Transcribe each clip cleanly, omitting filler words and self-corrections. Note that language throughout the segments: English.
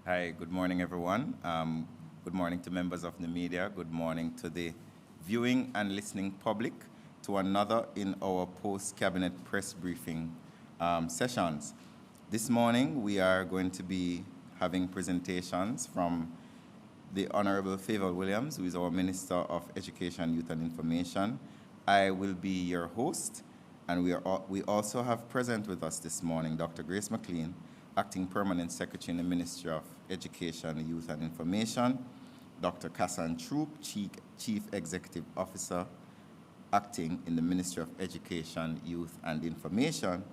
Hi, good morning, everyone. Good morning to members of the media. Good morning to the viewing and listening public to another in our post-cabinet press briefing sessions. This morning, we are going to be having presentations from the Honorable Favour Williams, who is our Minister of Education, Youth and Information. I will be your host, and we also have present with us this morning Dr. Grace McLean, Acting Permanent Secretary in the Ministry of Education, Youth and Information, Dr. Kassan Troop, Chief Executive Officer, Acting in the Ministry of Education, Youth and Information,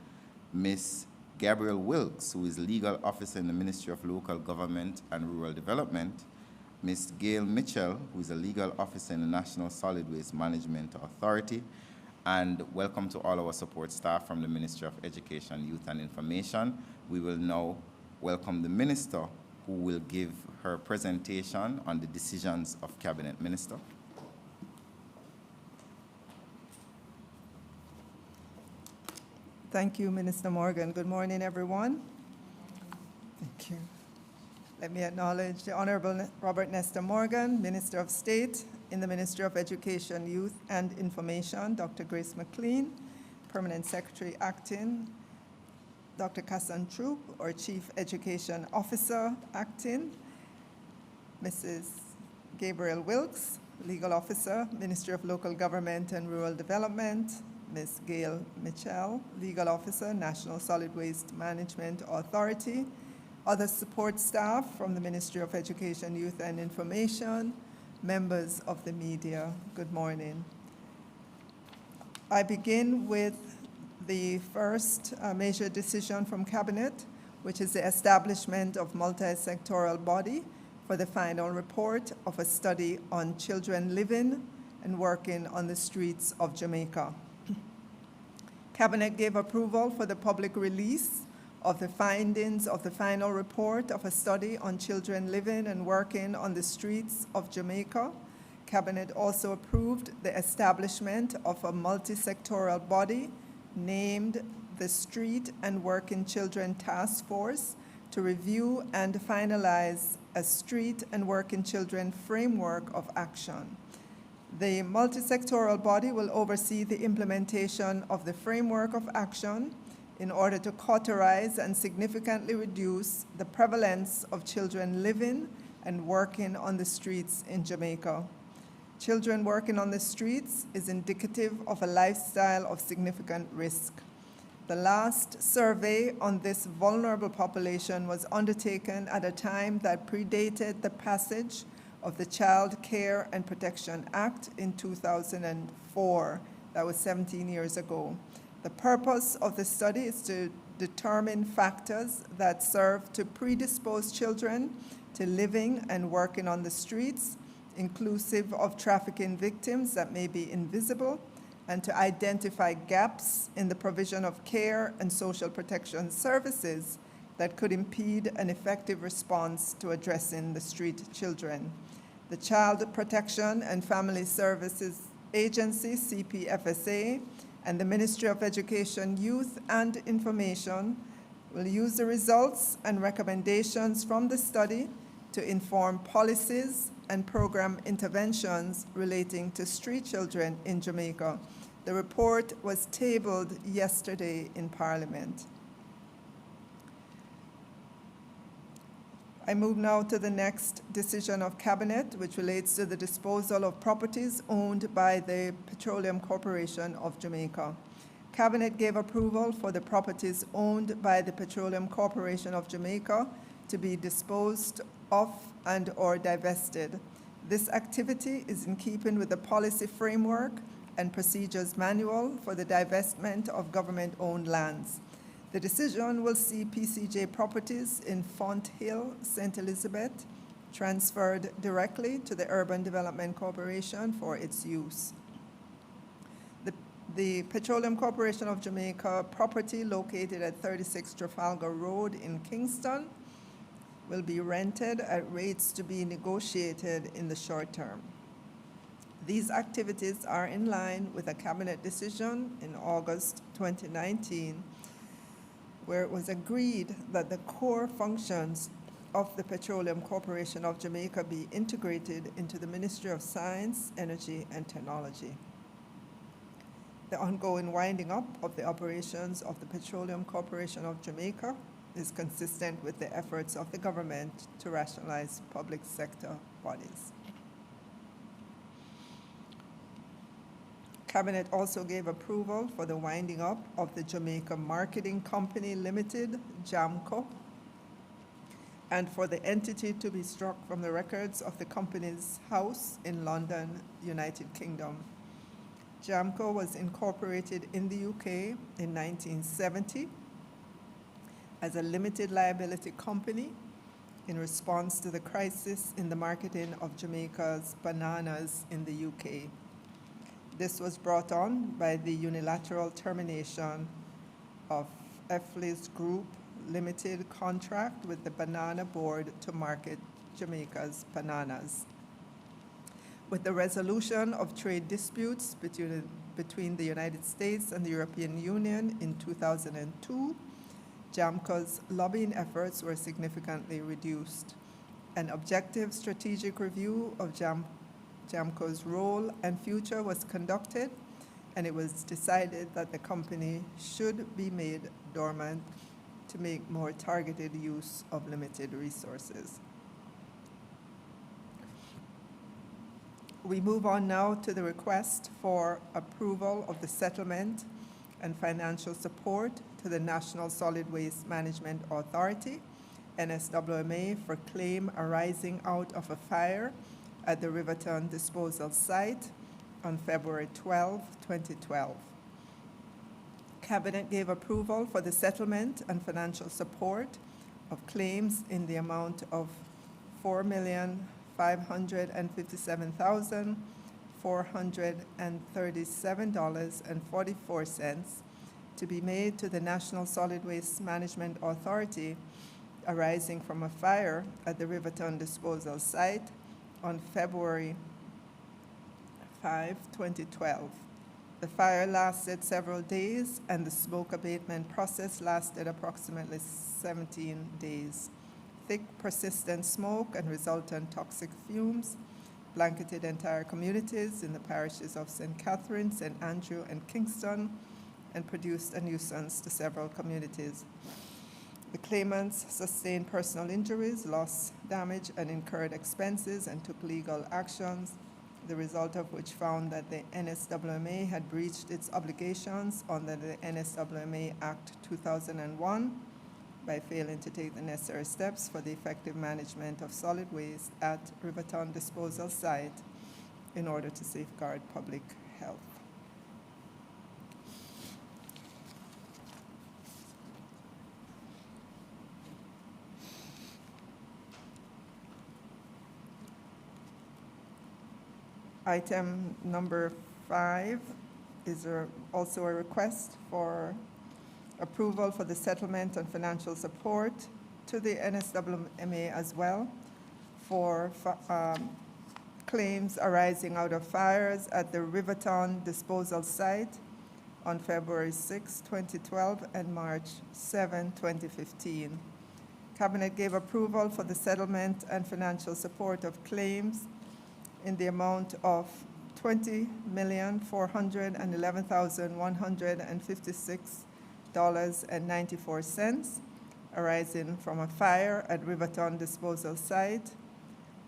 Ms. Gabrielle Wilkes, who is Legal Officer in the Ministry of Local Government and Rural Development, Ms. Gail Mitchell, who is a Legal Officer in the National Solid Waste Management Authority, and welcome to all our support staff from the Ministry of Education, Youth and Information. We will now welcome the Minister, who will give her presentation on the decisions of Cabinet. Minister. Thank you, Minister Morgan. Good morning, everyone. Thank you. Let me acknowledge the Honorable Robert Nestor Morgan, Minister of State in the Ministry of Education, Youth and Information, Dr. Grace McLean, Permanent Secretary Acting, Dr. Kassan Troop, our Chief Education Officer Acting, Mrs. Gabrielle Wilkes, Legal Officer, Ministry of Local Government and Rural Development, Ms. Gail Mitchell, Legal Officer, National Solid Waste Management Authority, other support staff from the Ministry of Education, Youth and Information, members of the media, good morning. I begin with the first major decision from Cabinet, which is the establishment of multi-sectoral body for the final report of a study on children living and working on the streets of Jamaica. Cabinet gave approval for the public release of the findings of the final report of a study on children living and working on the streets of Jamaica. Cabinet also approved the establishment of a multi-sectoral body named the Street and Working Children Task Force to review and finalize a street and working children framework of action. The multi-sectoral body will oversee the implementation of the framework of action in order to cauterize and significantly reduce the prevalence of children living and working on the streets in Jamaica. Children working on the streets is indicative of a lifestyle of significant risk. The last survey on this vulnerable population was undertaken at a time that predated the passage of the Child Care and Protection Act in 2004. That was 17 years ago. The purpose of the study is to determine factors that serve to predispose children to living and working on the streets, inclusive of trafficking victims that may be invisible, and to identify gaps in the provision of care and social protection services that could impede an effective response to addressing the street children. The Child Protection and Family Services Agency, CPFSA, and the Ministry of Education, Youth and Information will use the results and recommendations from the study to inform policies and program interventions relating to street children in Jamaica. The report was tabled yesterday in Parliament. I move now to the next decision of Cabinet, which relates to the disposal of properties owned by the Petroleum Corporation of Jamaica. Cabinet gave approval for the properties owned by the Petroleum Corporation of Jamaica to be disposed of and or divested. This activity is in keeping with the policy framework and procedures manual for the divestment of government-owned lands. The decision will see PCJ properties in Font Hill, St. Elizabeth, transferred directly to the Urban Development Corporation for its use. The Petroleum Corporation of Jamaica property located at 36 Trafalgar Road in Kingston will be rented at rates to be negotiated in the short term. These activities are in line with a Cabinet decision in August 2019, where it was agreed that the core functions of the Petroleum Corporation of Jamaica be integrated into the Ministry of Science, Energy, and Technology. The ongoing winding up of the operations of the Petroleum Corporation of Jamaica is consistent with the efforts of the government to rationalize public sector bodies. Cabinet also gave approval for the winding up of the Jamaica Marketing Company Limited, Jamco, and for the entity to be struck from the records of the company's house in London, United Kingdom. Jamco was incorporated in the UK in 1970 as a limited liability company in response to the crisis in the marketing of Jamaica's bananas in the UK. This was brought on by the unilateral termination of Effley's Group Limited contract with the Banana Board to market Jamaica's bananas. With the resolution of trade disputes between the United States and the European Union in 2002, Jamco's lobbying efforts were significantly reduced. An objective strategic review of Jamco's role and future was conducted, and it was decided that the company should be made dormant to make more targeted use of limited resources. We move on now to the request for approval of the settlement and financial support to the National Solid Waste Management Authority, NSWMA, for claim arising out of a fire at the Riverton disposal site on February 12, 2012. Cabinet gave approval for the settlement and financial support of claims in the amount of $4,557,437.44 to be made to the National Solid Waste Management Authority arising from a fire at the Riverton disposal site on February 5, 2012. The fire lasted several days, and the smoke abatement process lasted approximately 17 days. Thick, persistent smoke and resultant toxic fumes blanketed entire communities in the parishes of St. Catherine, St. Andrew, and Kingston, and produced a nuisance to several communities. The claimants sustained personal injuries, lost damage, and incurred expenses, and took legal actions, the result of which found that the NSWMA had breached its obligations under the NSWMA Act 2001 by failing to take the necessary steps for the effective management of solid waste at Riverton disposal site in order to safeguard public health. Item number 5 is also a request for approval for the settlement and financial support to the NSWMA as well for claims arising out of fires at the Riverton disposal site on February 6, 2012 and March 7, 2015. Cabinet gave approval for the settlement and financial support of claims in the amount of $20,411,156.94 arising from a fire at Riverton disposal site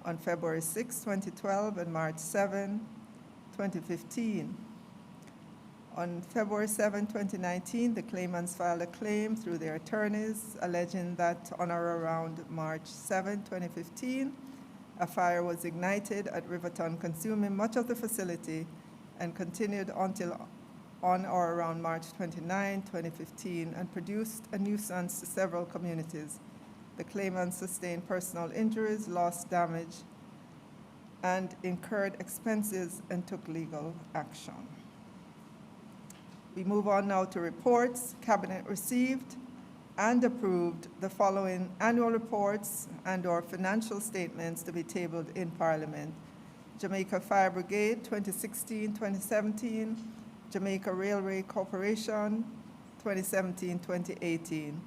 on February 6, 2012 and March 7, 2015. On February 7, 2019, the claimants filed a claim through their attorneys alleging that on or around March 7, 2015, a fire was ignited at Riverton, consuming much of the facility and continued until on or around March 29, 2015, and produced a nuisance to several communities. The claimants sustained personal injuries, lost damage, and incurred expenses and took legal action. We move on now to reports. Cabinet received and approved the following annual reports and/or financial statements to be tabled in Parliament: Jamaica Fire Brigade 2016-2017, Jamaica Railway Corporation 2017-2018.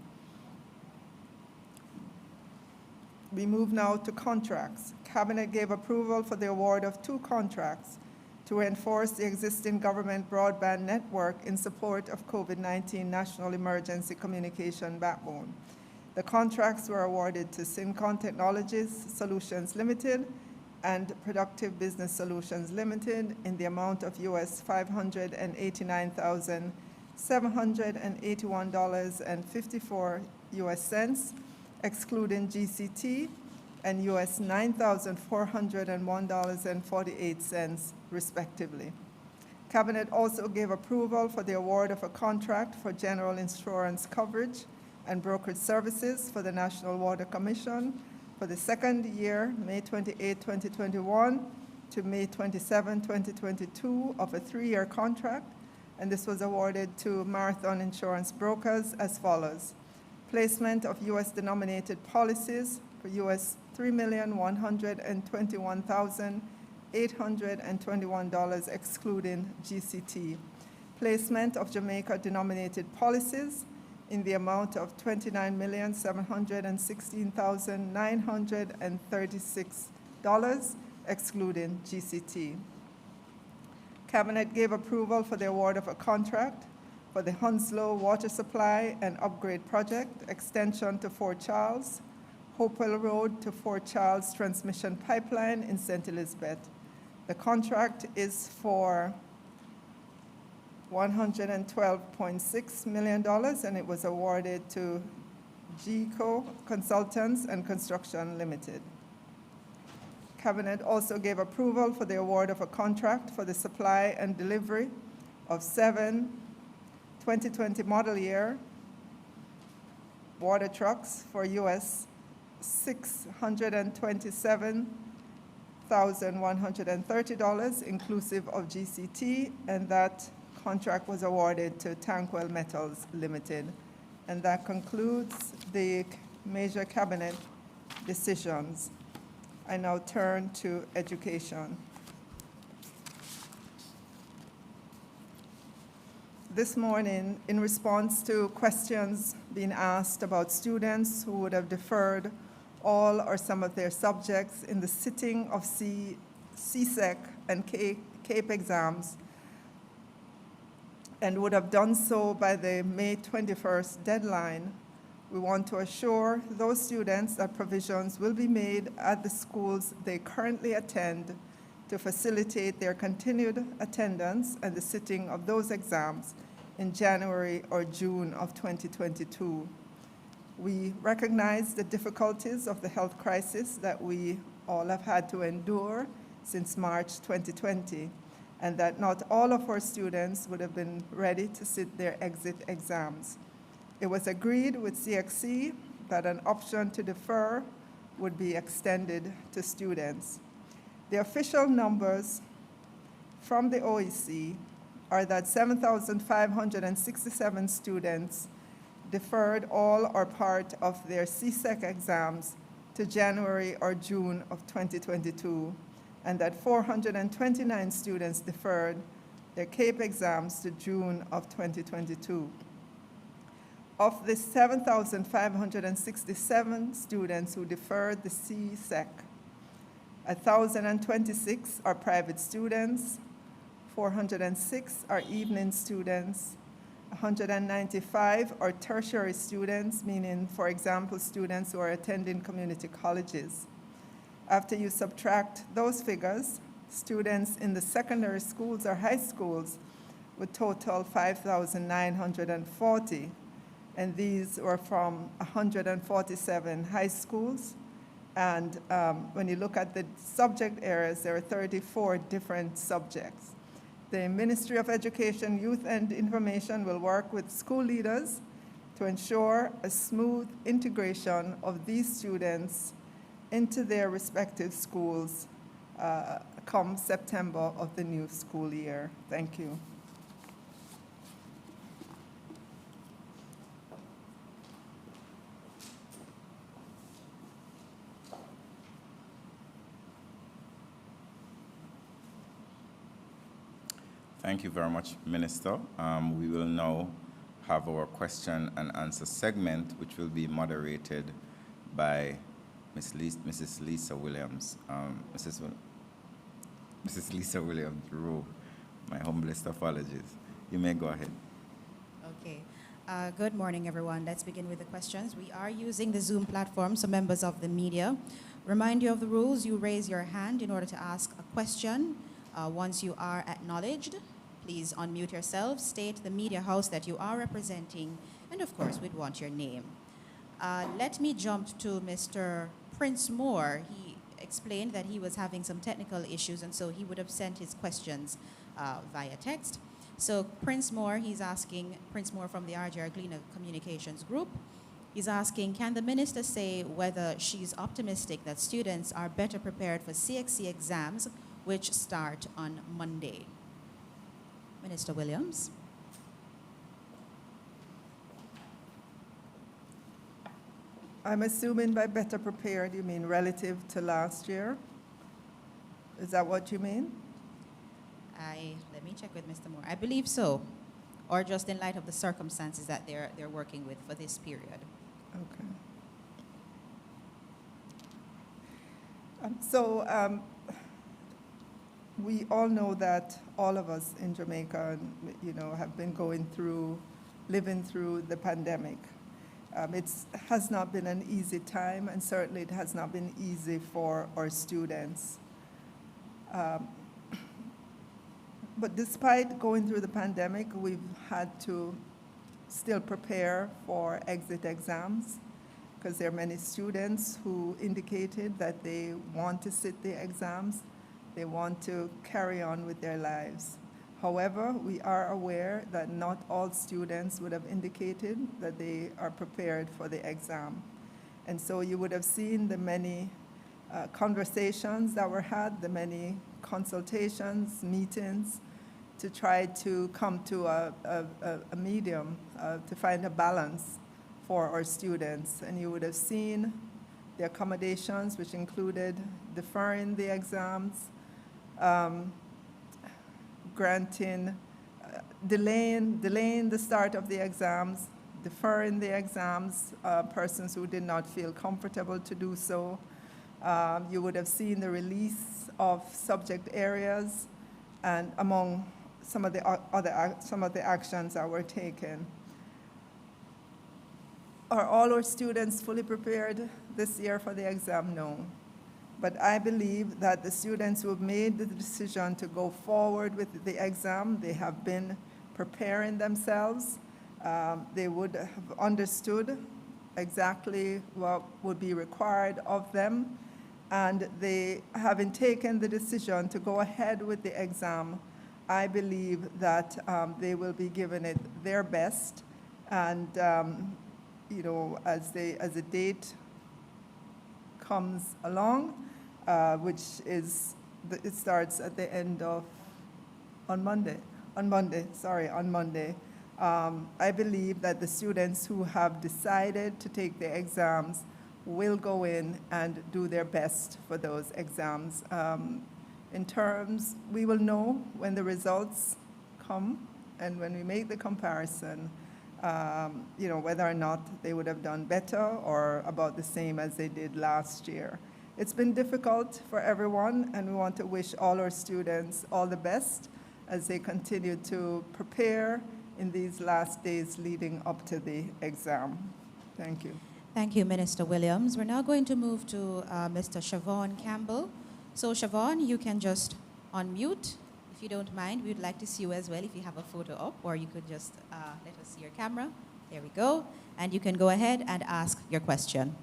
We move now to contracts. Cabinet gave approval for the award of 2 contracts to reinforce the existing government broadband network in support of COVID-19 National Emergency Communication Backbone. The contracts were awarded to Syncon Technologies Solutions Limited and Productive Business Solutions Limited in the amount of US $589,781.54 excluding GCT, and US $9,401.48 respectively. Cabinet also gave approval for the award of a contract for general insurance coverage and brokerage services for the National Water Commission for the second year, May 28, 2021 to May 27, 2022 of a 3-year contract, and this was awarded to Marathon Insurance Brokers as follows. Placement of US denominated policies for US $3,121,821 excluding GCT. Placement of Jamaica denominated policies in the amount of $29,716,936 excluding GCT. Cabinet gave approval for the award of a contract for the Hounslow Water Supply and Upgrade Project, extension to Fort Charles, Hopewell Road to Fort Charles Transmission Pipeline in St. Elizabeth. The contract is for $112.6 million, and it was awarded to GECO Consultants and Construction Limited. Cabinet also gave approval for the award of a contract for the supply and delivery of 7 2020 model year water trucks for US $627,130 inclusive of GCT, and that contract was awarded to Tankwell Metals Limited. And that concludes the major cabinet decisions. I now turn to education. This morning, in response to questions being asked about students who would have deferred all or some of their subjects in the sitting of CSEC and CAPE exams, and would have done so by the May 21st deadline, we want to assure those students that provisions will be made at the schools they currently attend to facilitate their continued attendance and the sitting of those exams in January or June of 2022. We recognize the difficulties of the health crisis that we all have had to endure since March 2020, and that not all of our students would have been ready to sit their exit exams. It was agreed with CXC that an option to defer would be extended to students. The official numbers from the OEC are that 7,567 students deferred all or part of their CSEC exams to January or June of 2022, and that 429 students deferred their CAPE exams to June of 2022. Of the 7,567 students who deferred the CSEC, 1,026 are private students, 406 are evening students, 195 are tertiary students, meaning, for example, students who are attending community colleges. After you subtract those figures, students in the secondary schools or high schools would total 5,940, and these were from 147 high schools. And when you look at the subject areas, there are 34 different subjects. The Ministry of Education, Youth and Information will work with school leaders to ensure a smooth integration of these students into their respective schools come September of the new school year. Thank you. Thank you very much, Minister. We will now have our question and answer segment, which will be moderated by Mrs. Lisa Williams, Mrs. Lisa Williams, Rowe. My humblest apologies. You may go ahead. Okay. Good morning, everyone. Let's begin with the questions. We are using the Zoom platform, so members of the media, remind you of the rules. You raise your hand in order to ask a question. Once you are acknowledged, please unmute yourself, state the media house that you are representing, and of course, we'd want your name. Let me jump to Mr. Prince Moore. He explained that he was having some technical issues, and so he would have sent his questions via text. So Prince Moore, he's asking, Prince Moore from the RJ Arglina Communications Group, he's asking, can the minister say whether she's optimistic that students are better prepared for CXC exams, which start on Monday? Minister Williams. I'm assuming by better prepared, you mean relative to last year? Is that what you mean? Let me check with Mr. Moore. I believe so, or just in light of the circumstances that they're working with for this period. Okay. We all know that all of us in Jamaica, have been living through the pandemic. It has not been an easy time, and certainly it has not been easy for our students. But despite going through the pandemic, we've had to still prepare for exit exams because there are many students who indicated that they want to sit the exams, they want to carry on with their lives. However, we are aware that not all students would have indicated that they are prepared for the exam. And so you would have seen the many conversations that were had, the many consultations, meetings, to try to come to a medium, to find a balance for our students. And you would have seen the accommodations, which included deferring the exams, delaying the start of the exams, deferring the exams, persons who did not feel comfortable to do so. You would have seen the release of subject areas, and among some of the actions that were taken. Are all our students fully prepared this year for the exam? No. But I believe that the students who have made the decision to go forward with the exam, they have been preparing themselves. They would have understood exactly what would be required of them. And they, having taken the decision to go ahead with the exam, I believe that they will be giving it their best. And, as the date comes along, which is, it starts at the end of, on Monday. I believe that the students who have decided to take the exams will go in and do their best for those exams. We will know when the results come and when we make the comparison, whether or not they would have done better or about the same as they did last year. It's been difficult for everyone, and we want to wish all our students all the best as they continue to prepare in these last days leading up to the exam. Thank you. Thank you, Minister Williams. We're now going to move to Mr. Siobhan Campbell. So Siobhan, you can just unmute. If you don't mind, we'd like to see you as well if you have a photo up, or you could just let us see your camera. There we go. And you can go ahead and ask your question.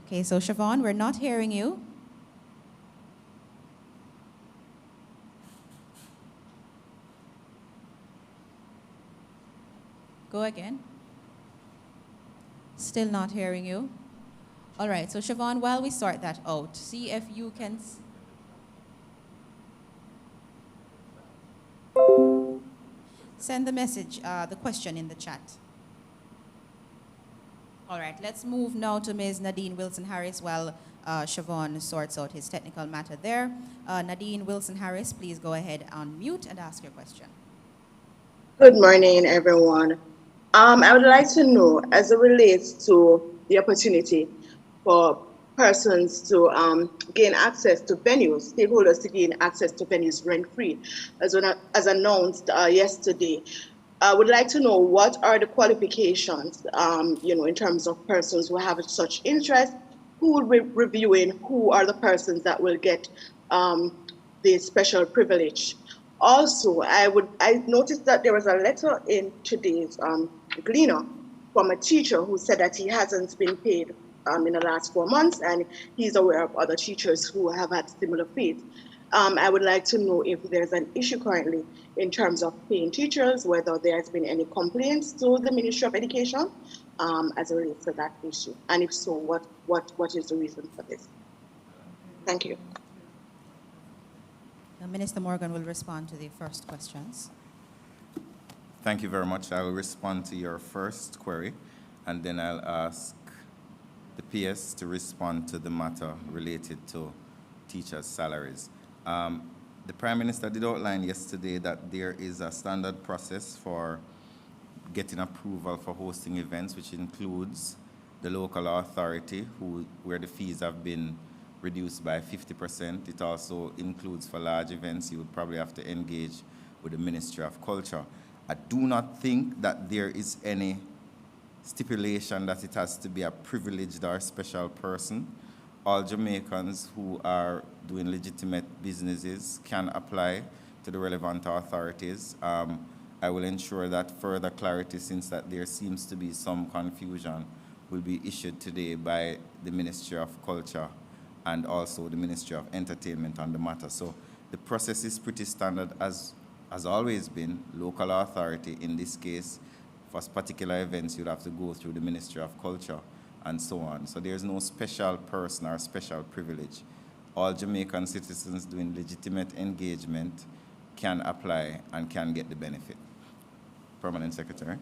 Okay, so Siobhan, we're not hearing you. Go again. Still not hearing you. All right, so Siobhan, while we sort that out, see if you can... Send the message, the question in the chat. All right, let's move now to Ms. Nadine Wilson-Harris while Siobhan sorts out his technical matter there. Nadine Wilson-Harris, please go ahead on mute and ask your question. Good morning, everyone. I would like to know, as it relates to the opportunity for persons to gain access to venues, stakeholders to gain access to venues rent-free, as announced yesterday. I would like to know what are the qualifications, in terms of persons who have such interest, who will be reviewing, who are the persons that will get the special privilege. Also, I noticed that there was a letter in today's Gleaner from a teacher who said that he hasn't been paid in the last 4 months, and he's aware of other teachers who have had similar fees. I would like to know if there's an issue currently in terms of paying teachers, whether there has been any complaints to the Ministry of Education as it relates to that issue, and if so, what is the reason for this? Thank you. Minister Morgan will respond to the first questions. Thank you very much. I will respond to your first query, and then I'll ask the PS to respond to the matter related to teachers' salaries. The Prime Minister did outline yesterday that there is a standard process for getting approval for hosting events, which includes the local authority, where the fees have been reduced by 50%. It also includes, for large events, you would probably have to engage with the Ministry of Culture. I do not think that there is any stipulation that it has to be a privileged or special person. All Jamaicans who are doing legitimate businesses can apply to the relevant authorities. I will ensure that further clarity, since that there seems to be some confusion, will be issued today by the Ministry of Culture and also the Ministry of Entertainment on the matter. So the process is pretty standard, as has always been. Local authority, in this case, for particular events, you'd have to go through the Ministry of Culture and so on. So there's no special person or special privilege. All Jamaican citizens doing legitimate engagement can apply and can get the benefit. Permanent Secretary.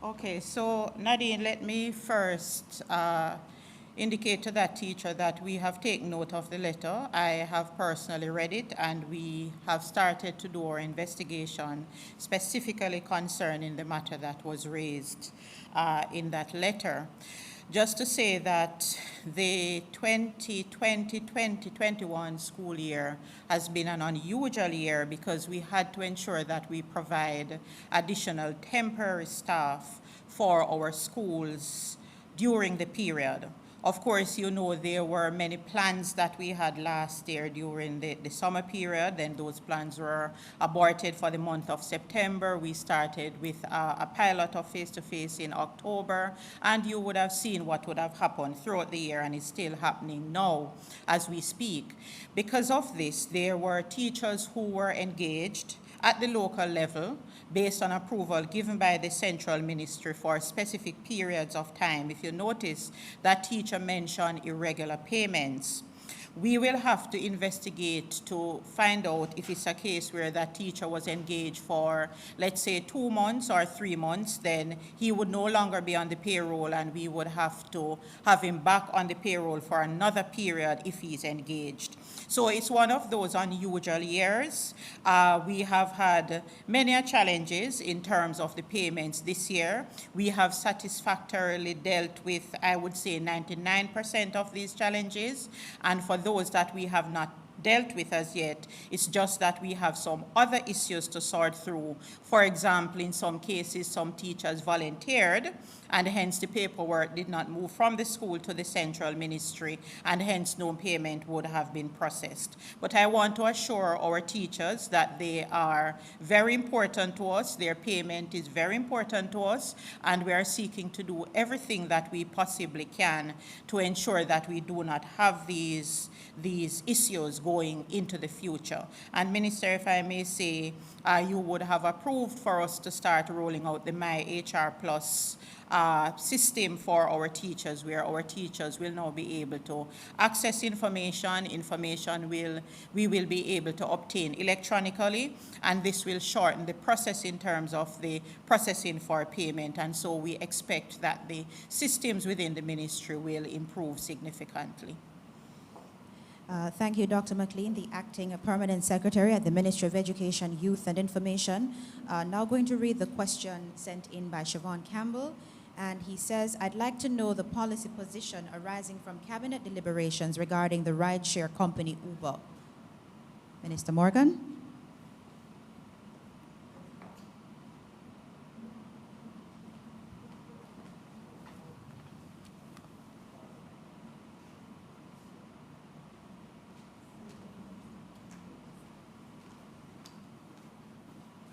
Okay, so Nadine, let me first indicate to that teacher that we have taken note of the letter. I have personally read it, and we have started to do our investigation specifically concerning the matter that was raised in that letter. Just to say that the 2020-2021 school year has been an unusual year because we had to ensure that we provide additional temporary staff for our schools during the period. Of course, you know, there were many plans that we had last year during the summer period. Then those plans were aborted for the month of September. We started with a pilot of face-to-face in October, and you would have seen what would have happened throughout the year, and it's still happening now as we speak. Because of this, there were teachers who were engaged at the local level based on approval given by the central ministry for specific periods of time. If you notice, that teacher mentioned irregular payments. We will have to investigate to find out if it's a case where that teacher was engaged for, let's say, 2 months or 3 months, then he would no longer be on the payroll, and we would have to have him back on the payroll for another period if he's engaged. So it's one of those unusual years. We have had many challenges in terms of the payments this year. We have satisfactorily dealt with, I would say, 99% of these challenges, and for those that we have not dealt with as yet, it's just that we have some other issues to sort through. For example, in some cases, some teachers volunteered, and hence the paperwork did not move from the school to the central ministry, and hence no payment would have been processed. But I want to assure our teachers that they are very important to us, their payment is very important to us, and we are seeking to do everything that we possibly can to ensure that we do not have these issues going going into the future. And Minister, if I may say, you would have approved for us to start rolling out the My HR Plus system for our teachers, where our teachers will now be able to access information. We will be able to obtain electronically, and this will shorten the process in terms of the processing for payment. And so we expect that the systems within the ministry will improve significantly. Thank you, Dr. McLean, the Acting Permanent Secretary at the Ministry of Education, Youth and Information. Now going to read the question sent in by Siobhan Campbell. And he says, I'd like to know the policy position arising from cabinet deliberations regarding the rideshare company Uber. Minister Morgan.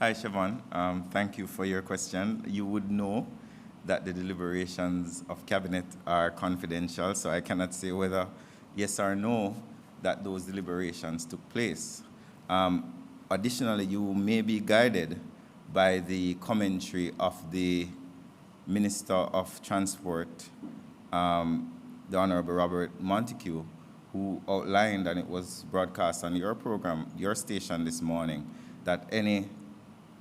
Hi, Siobhan. Thank you for your question. You would know that the deliberations of cabinet are confidential, so I cannot say whether yes or no that those deliberations took place. Additionally, you may be guided by the commentary of the Minister of Transport, the Honorable Robert Montague, who outlined, and it was broadcast on your program, your station this morning, that any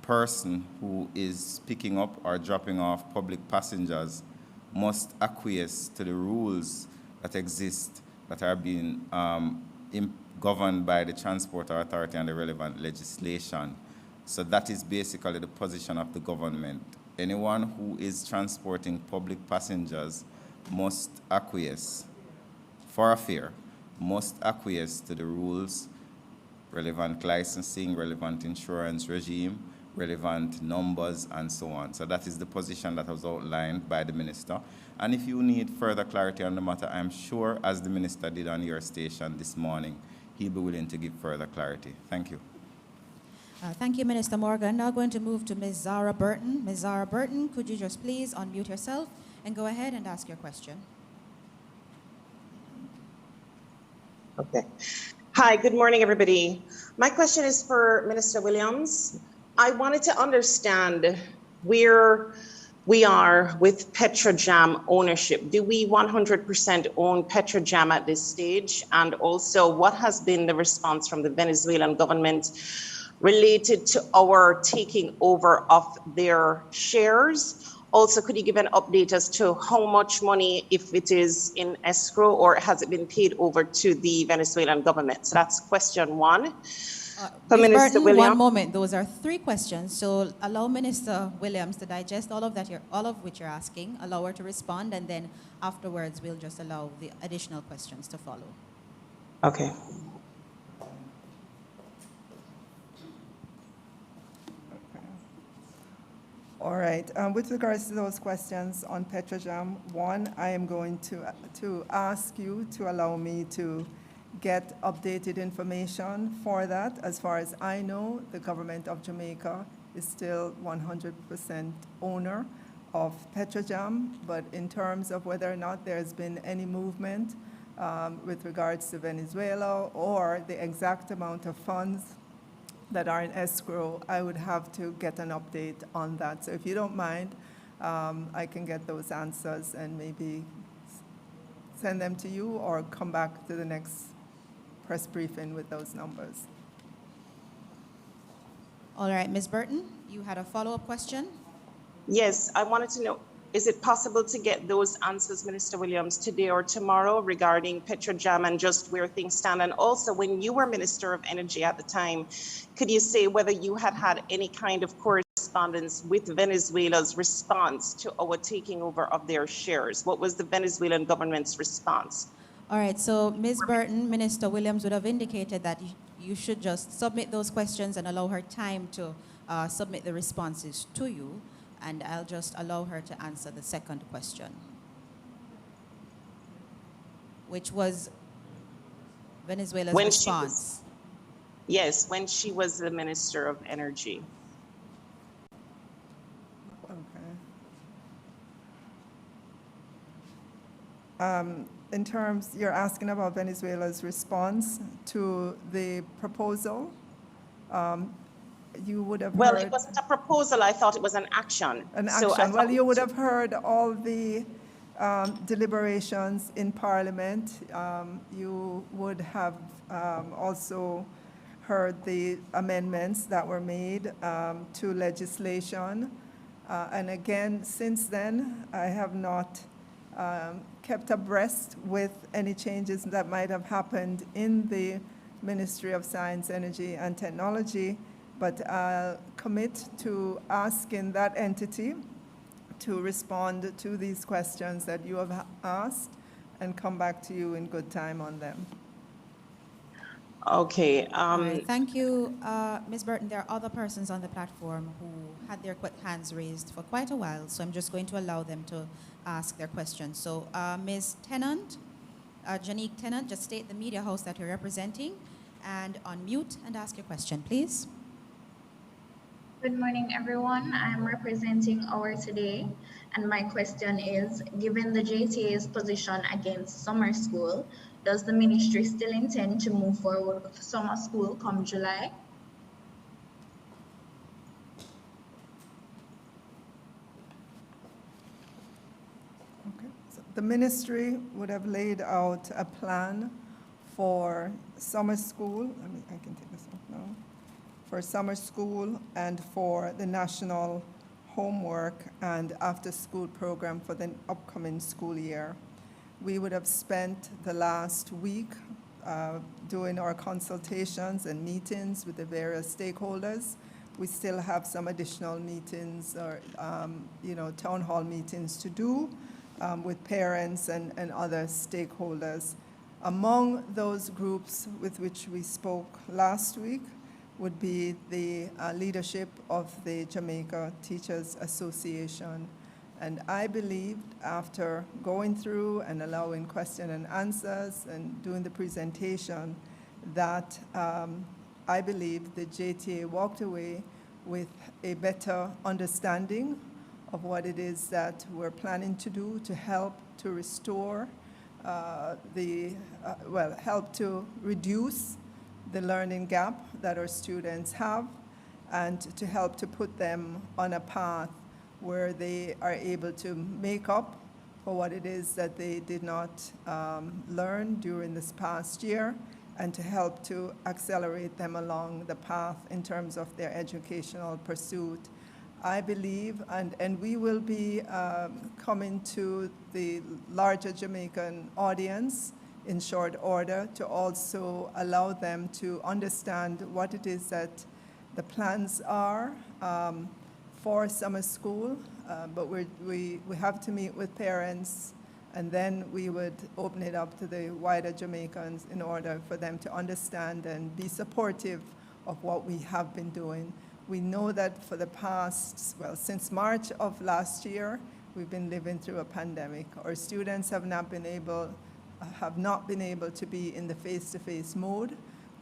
person who is picking up or dropping off public passengers must acquiesce to the rules that exist that are being governed by the Transport Authority and the relevant legislation. So that is basically the position of the government. Anyone who is transporting public passengers must acquiesce, for a fare, must acquiesce to the rules, relevant licensing, relevant insurance regime, relevant numbers, and so on. So that is the position that was outlined by the minister. And if you need further clarity on the matter, I'm sure, as the minister did on your station this morning, he'll be willing to give further clarity. Thank you. Thank you, Minister Morgan. Now going to move to Ms. Zara Burton. Ms. Zara Burton, could you just please unmute yourself and go ahead and ask your question? Okay. Hi, good morning, everybody. My question is for Minister Williams. I wanted to understand where we are with Petrojam ownership. Do we 100% own Petrojam at this stage? And also, what has been the response from the Venezuelan government related to our taking over of their shares? Also, could you give an update as to how much money, if it is in escrow or has it been paid over to the Venezuelan government? So that's question one. Ms. Minister Burton, one moment. Those are three questions. So allow Minister Williams to digest all of which you're asking, allow her to respond, and then afterwards we'll just allow the additional questions to follow. Okay. All right. With regards to those questions on Petrojam, one, I am going to ask you to allow me to get updated information for that. As far as I know, the government of Jamaica is still 100% owner of Petrojam, but in terms of whether or not there's been any movement with regards to Venezuela or the exact amount of funds that are in escrow, I would have to get an update on that. So if you don't mind, I can get those answers and maybe send them to you or come back to the next press briefing with those numbers. All right, Ms. Burton, you had a follow-up question? Yes, I wanted to know, is it possible to get those answers, Minister Williams, today or tomorrow regarding Petrojam and just where things stand? And also, when you were Minister of Energy at the time, could you say whether you had had any kind of correspondence with Venezuela's response to our taking over of their shares? What was the Venezuelan government's response? All right, so Ms. Burton, Minister Williams would have indicated that you should just submit those questions and allow her time to submit the responses to you, and I'll just allow her to answer the second question, which was Venezuela's response. Yes, when she was the Minister of Energy. Okay. in terms, you're asking about Venezuela's response to the proposal. You would have Well, heard it wasn't a proposal. I thought it was an action. an So I action. Well, thought you would have heard all the deliberations in Parliament. You would have also heard the amendments that were made to legislation. And again, since then, I have not kept abreast with any changes that might have happened in the Ministry of Science, Energy, and Technology, but I'll commit to asking that entity to respond to these questions that you have asked and come back to you in good time on them. Okay. All right, thank you. Ms. Burton, there are other persons on the platform who had their hands raised for quite a while, so I'm just going to allow them to ask their questions. So Ms. Tennant, Janique Tennant, just state the media house that you're representing and unmute and ask your question, please. Good morning, everyone. I'm representing Our Today, and my question is, given the JTA's position against summer school, does the ministry still intend to move forward with summer school come July? Okay. So the ministry would have laid out a plan for summer school. I can take this off now. For summer school and for the national homework and after-school program for the upcoming school year. We would have spent the last week doing our consultations and meetings with the various stakeholders. We still have some additional meetings or, town hall meetings to do with parents and other stakeholders. Among those groups with which we spoke last week would be the leadership of the Jamaica Teachers Association. And I believed after going through and allowing question and answers and doing the presentation that I believe the JTA walked away with a better understanding of what it is that we're planning to do to help to restore help to reduce the learning gap that our students have and to help to put them on a path where they are able to make up for what it is that they did not learn during this past year and to help to accelerate them along the path in terms of their educational pursuit. I believe, and we will be coming to the larger Jamaican audience in short order to also allow them to understand what it is that the plans are for summer school, but we have to meet with parents, and then we would open it up to the wider Jamaicans in order for them to understand and be supportive of what we have been doing. We know that for the past, since March of last year, we've been living through a pandemic. Our students have not been able to be in the face-to-face mode.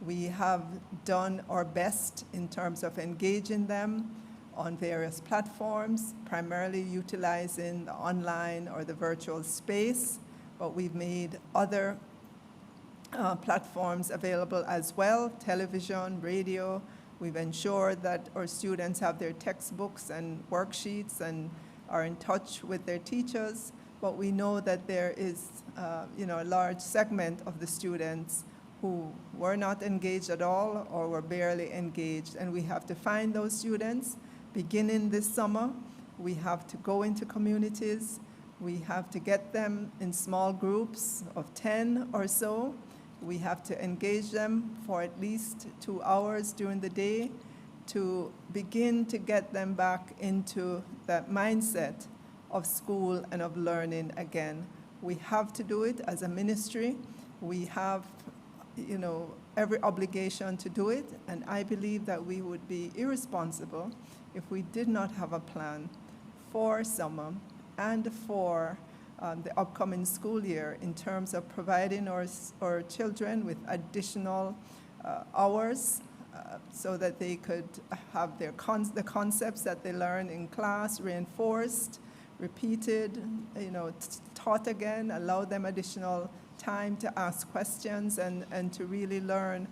We have done our best in terms of engaging them on various platforms, primarily utilizing the online or the virtual space, but we've made other platforms available as well, television, radio. We've ensured that our students have their textbooks and worksheets and are in touch with their teachers, but we know that there is a large segment of the students who were not engaged at all or were barely engaged, and we have to find those students. Beginning this summer, we have to go into communities. We have to get them in small groups of 10 or so. We have to engage them for at least 2 hours during the day to begin to get them back into that mindset of school and of learning again. We have to do it as a ministry. We have, every obligation to do it, and I believe that we would be irresponsible if we did not have a plan for summer and for the upcoming school year in terms of providing our children with additional hours so that they could have the concepts that they learn in class reinforced, repeated, taught again, allow them additional time to ask questions and to really learn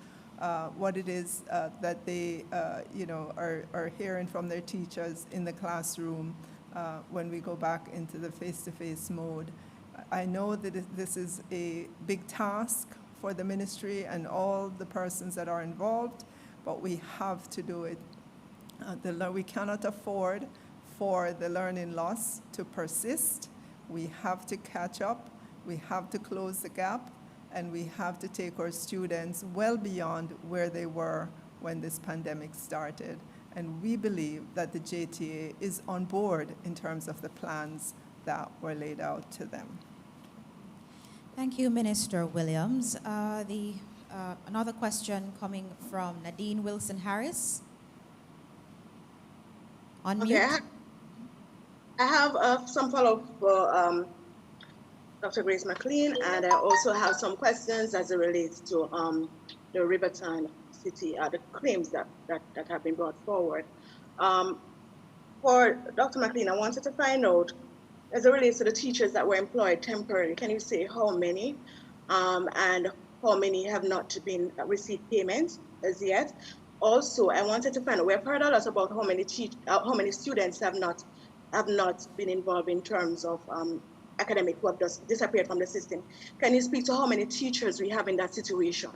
what it is that they, are hearing from their teachers in the classroom when we go back into the face-to-face mode. I know that this is a big task for the ministry and all the persons that are involved, but we have to do it. We cannot afford for the learning loss to persist. We have to catch up, we have to close the gap, and we have to take our students well beyond where they were when this pandemic started. And we believe that the JTA is on board in terms of the plans that were laid out to them. Thank you, Minister Williams. Another question coming from Nadine Wilson-Harris. On Okay, mute. I have some follow-up for Dr. Grace McLean, and I also have some questions as it relates to the Riverton City, the claims that have been brought forward. For Dr. McLean, I wanted to find out, as it relates to the teachers that were employed temporarily, can you say how many, and how many have not been received payment as yet? Also, I wanted to find out, we've heard a lot about how many students have not been involved in terms of academic who have just disappeared from the system. Can you speak to how many teachers we have in that situation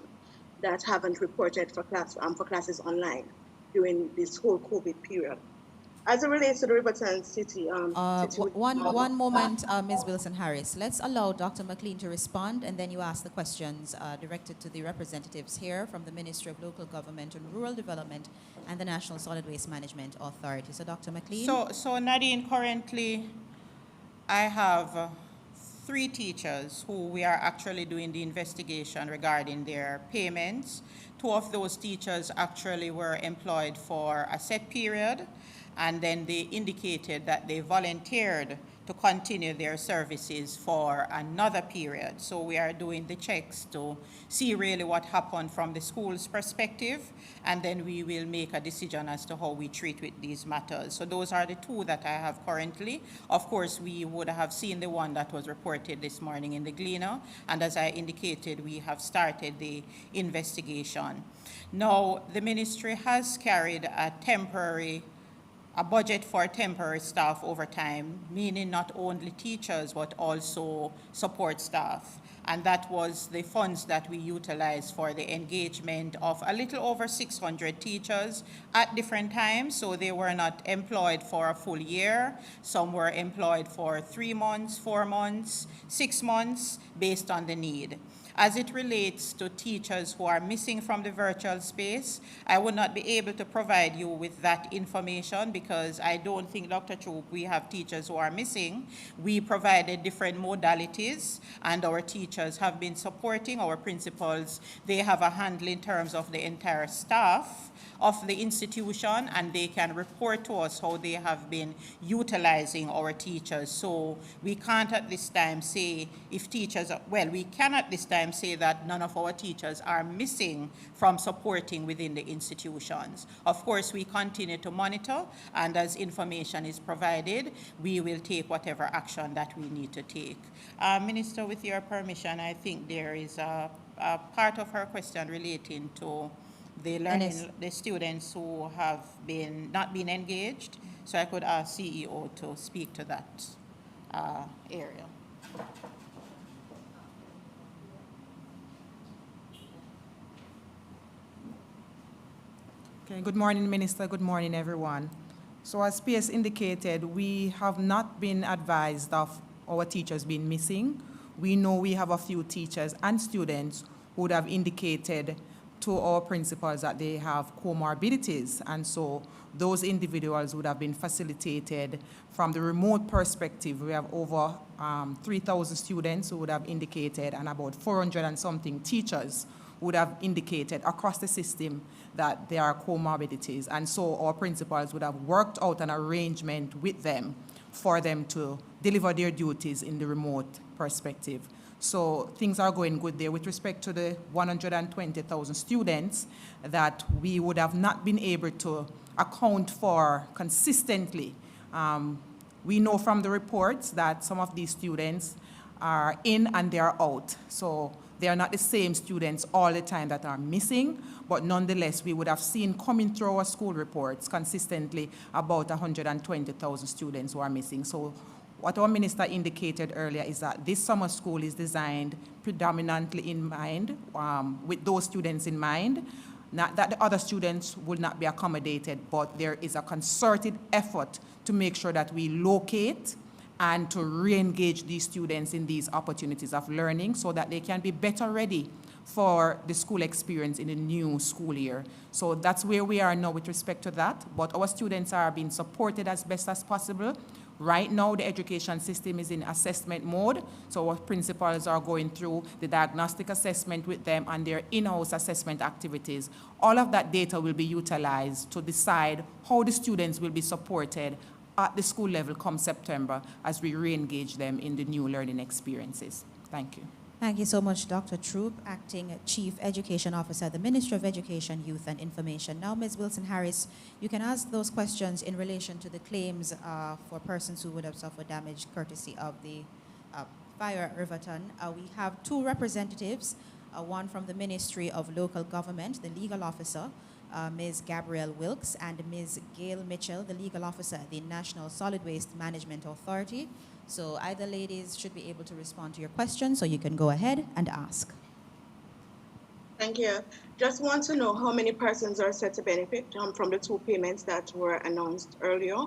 that haven't reported for classes online during this whole COVID period? As it relates to the Riverton City, One moment, Ms. Wilson-Harris. Let's allow Dr. McLean to respond, and then you ask the questions directed to the representatives here from the Ministry of Local Government and Rural Development and the National Solid Waste Management Authority. So, Dr. McLean? So Nadine, currently I have 3 teachers who we are actually doing the investigation regarding their payments. 2 of those teachers actually were employed for a set period, and then they indicated that they volunteered to continue their services for another period. So we are doing the checks to see really what happened from the school's perspective, and then we will make a decision as to how we treat with these matters. So those are the 2 that I have currently. Of course, we would have seen the one that was reported this morning in the Gleaner, and as I indicated, we have started the investigation. Now, the ministry has carried a budget for temporary staff overtime, meaning not only teachers, but also support staff. And that was the funds that we utilized for the engagement of a little over 600 teachers at different times. So they were not employed for a full year. Some were employed for 3 months, 4 months, 6 months, based on the need. As it relates to teachers who are missing from the virtual space, I would not be able to provide you with that information because I don't think, Dr. Troop, we have teachers who are missing. We provided different modalities, and our teachers have been supporting our principals. They have a handle in terms of the entire staff of the institution, and they can report to us how they have been utilizing our teachers. So we can't at this time say if teachers, we can at this time say that none of our teachers are missing from supporting within the institutions. Of course, we continue to monitor, and as information is provided, we will take whatever action that we need to take. Minister, with your permission, I think there is a part of her question relating to the students who have not been engaged. So I could ask CEO to speak to that area. Okay, good morning, Minister. Good morning, everyone. So as PS indicated, we have not been advised of our teachers being missing. We know we have a few teachers and students who would have indicated to our principals that they have comorbidities, and so those individuals would have been facilitated from the remote perspective. We have over 3,000 students who would have indicated, and about 400 and something teachers would have indicated across the system that there are comorbidities, and so our principals would have worked out an arrangement with them for them to deliver their duties in the remote perspective. So things are going good there. With respect to the 120,000 students that we would have not been able to account for consistently, we know from the reports that some of these students are in and they are out. So they are not the same students all the time that are missing, but nonetheless, we would have seen coming through our school reports consistently about 120,000 students who are missing. So what our minister indicated earlier is that this summer school is designed predominantly in mind, with those students in mind. Not that the other students will not be accommodated, but there is a concerted effort to make sure that we locate and to re-engage these students in these opportunities of learning so that they can be better ready for the school experience in the new school year. So that's where we are now with respect to that, but our students are being supported as best as possible. Right now, the education system is in assessment mode, so our principals are going through the diagnostic assessment with them and their in-house assessment activities. All of that data will be utilized to decide how the students will be supported at the school level come September as we re-engage them in the new learning experiences. Thank you. Thank you so much, Dr. Troop, Acting Chief Education Officer at the Ministry of Education, Youth and Information. Now, Ms. Wilson-Harris, you can ask those questions in relation to the claims for persons who would have suffered damage courtesy of the fire at Riverton. We have two representatives, one from the Ministry of Local Government, the legal officer, Ms. Gabrielle Wilkes, and Ms. Gail Mitchell, the legal officer at the National Solid Waste Management Authority. So either ladies should be able to respond to your question, so you can go ahead and ask. Thank you. Just want to know how many persons are set to benefit from the two payments that were announced earlier.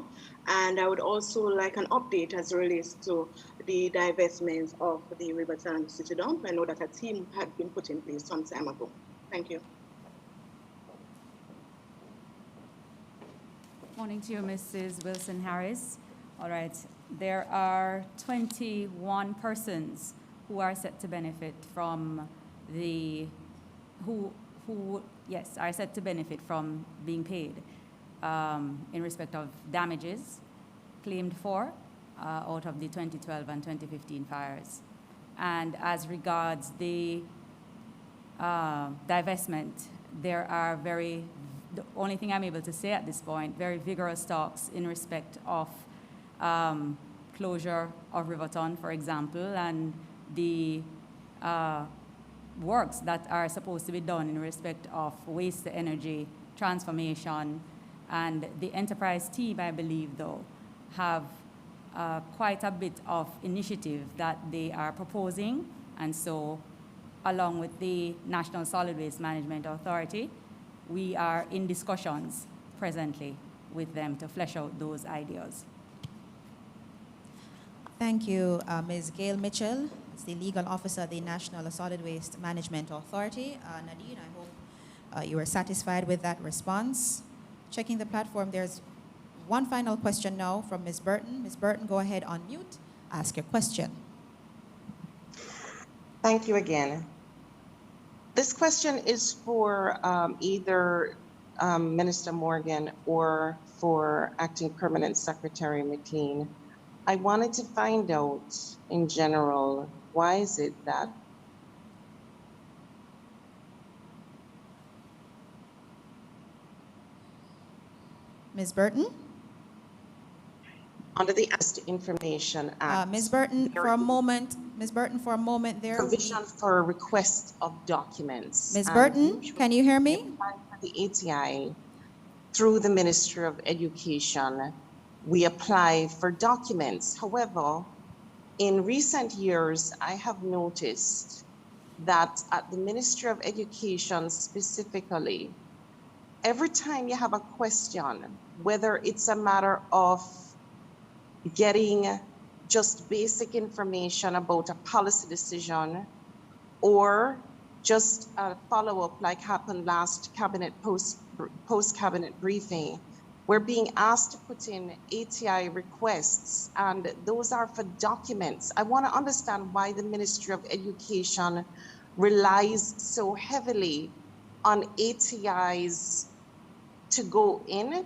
And I would also like an update as it relates to the divestment of the Riverton City Dump. I know that a team had been put in place some time ago. Thank you. Morning to you, Mrs. Wilson-Harris. All right, there are 21 persons who are set to benefit from the, are set to benefit from being paid in respect of damages claimed for out of the 2012 and 2015 fires. And as regards the divestment, there are the only thing I'm able to say at this point, very vigorous talks in respect of closure of Riverton, for example, and the works that are supposed to be done in respect of waste to energy transformation. And the enterprise team, I believe, though, have quite a bit of initiative that they are proposing. And so, along with the National Solid Waste Management Authority, we are in discussions presently with them to flesh out those ideas. Thank you, Ms. Gail Mitchell, the legal officer of the National Solid Waste Management Authority. Nadine, I hope you are satisfied with that response. Checking the platform, there's one final question now from Ms. Burton. Ms. Burton, go ahead, unmute, ask your question. Thank you again. This question is for either Minister Morgan or for Acting Permanent Secretary McLean. I wanted to find out in general, why is it that Ms. Burton? under the Access to Information Act, Ms. Burton, for a moment, Ms. Burton, for a moment there. provision for request of documents. Ms. Burton, can you hear me? The ATI, through the Ministry of Education, we apply for documents. However, in recent years, I have noticed that at the Ministry of Education specifically, every time you have a question, whether it's a matter of getting just basic information about a policy decision or just a follow-up like happened last cabinet post-cabinet briefing, we're being asked to put in ATI requests, and those are for documents. I want to understand why the Ministry of Education relies so heavily on ATIs to go in,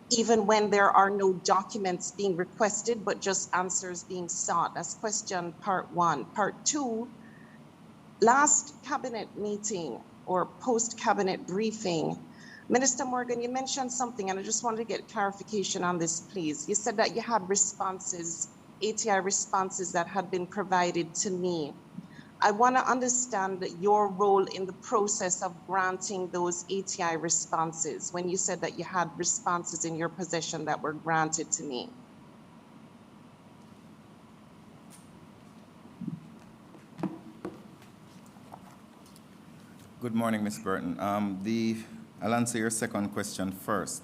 even when there are no documents being requested, but just answers being sought. That's question part one. Part two, last cabinet meeting or post-cabinet briefing, Minister Morgan, you mentioned something, and I just wanted to get clarification on this, please. You said that you had responses ATI responses that had been provided to me. I want to understand your role in the process of granting those ATI responses when you said that you had responses in your possession that were granted to me. Good morning, Ms. Burton. I'll answer your second question first.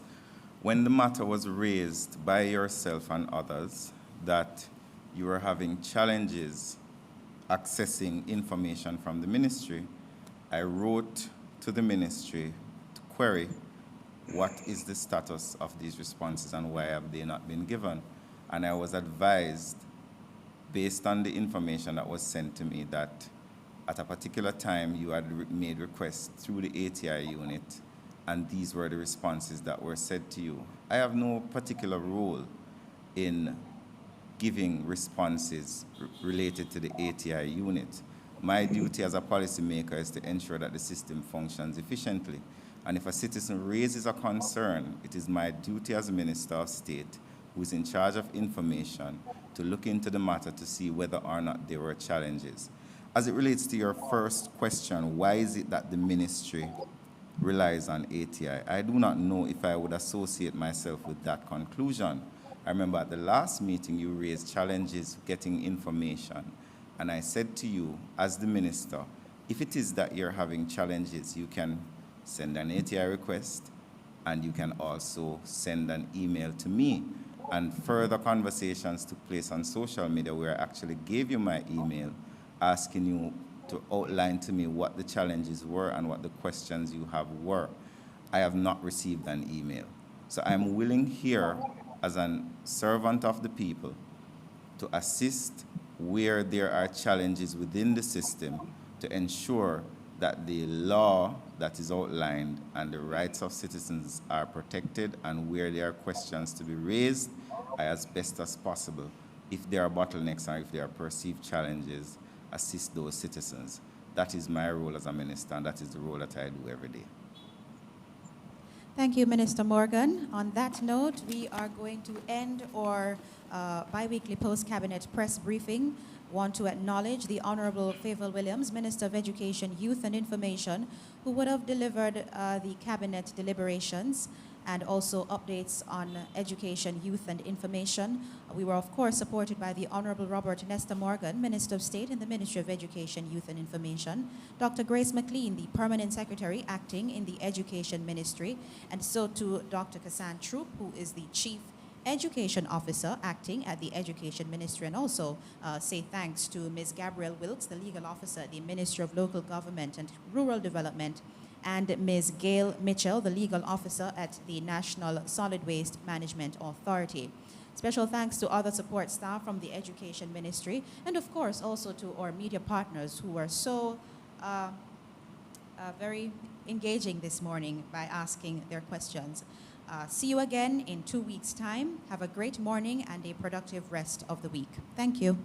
When the matter was raised by yourself and others that you were having challenges accessing information from the ministry, I wrote to the ministry to query what is the status of these responses and why have they not been given. And I was advised, based on the information that was sent to me, that at a particular time you had made requests through the ATI unit, and these were the responses that were said to you. I have no particular role in giving responses related to the ATI unit. My duty as a policymaker is to ensure that the system functions efficiently. And if a citizen raises a concern, it is my duty as a Minister of State, who is in charge of information, to look into the matter to see whether or not there were challenges. As it relates to your first question, why is it that the ministry relies on ATI? I do not know if I would associate myself with that conclusion. I remember at the last meeting you raised challenges getting information, and I said to you, as the minister, if it is that you're having challenges, you can send an ATI request, and you can also send an email to me. And further conversations took place on social media where I actually gave you my email, asking you to outline to me what the challenges were and what the questions you have were. I have not received an email. So I'm willing here, as a servant of the people, to assist where there are challenges within the system to ensure that the law that is outlined and the rights of citizens are protected, and where there are questions to be raised, as best as possible, if there are bottlenecks or if there are perceived challenges, assist those citizens. That is my role as a minister, and that is the role that I do every day. Thank you, Minister Morgan. On that note, we are going to end our bi-weekly post-cabinet press briefing. Want to acknowledge the Honorable Favour Williams, Minister of Education, Youth and Information, who would have delivered the cabinet deliberations and also updates on education, youth and information. We were of course supported by the Honorable Robert Nesta Morgan, Minister of State in the Ministry of Education, Youth and Information, Dr. Grace McLean, the Permanent Secretary acting in the Education Ministry, and so to Dr. Kassan Troop, who is the Chief Education Officer acting at the Education Ministry, and also say thanks to Ms. Gabrielle Wilkes, the Legal Officer at the Ministry of Local Government and Rural Development, and Ms. Gail Mitchell, the Legal Officer at the National Solid Waste Management Authority. Special thanks to other support staff from the Education Ministry, and of course also to our media partners who were so very engaging this morning by asking their questions. See you again in 2 weeks' time. Have a great morning and a productive rest of the week. Thank you.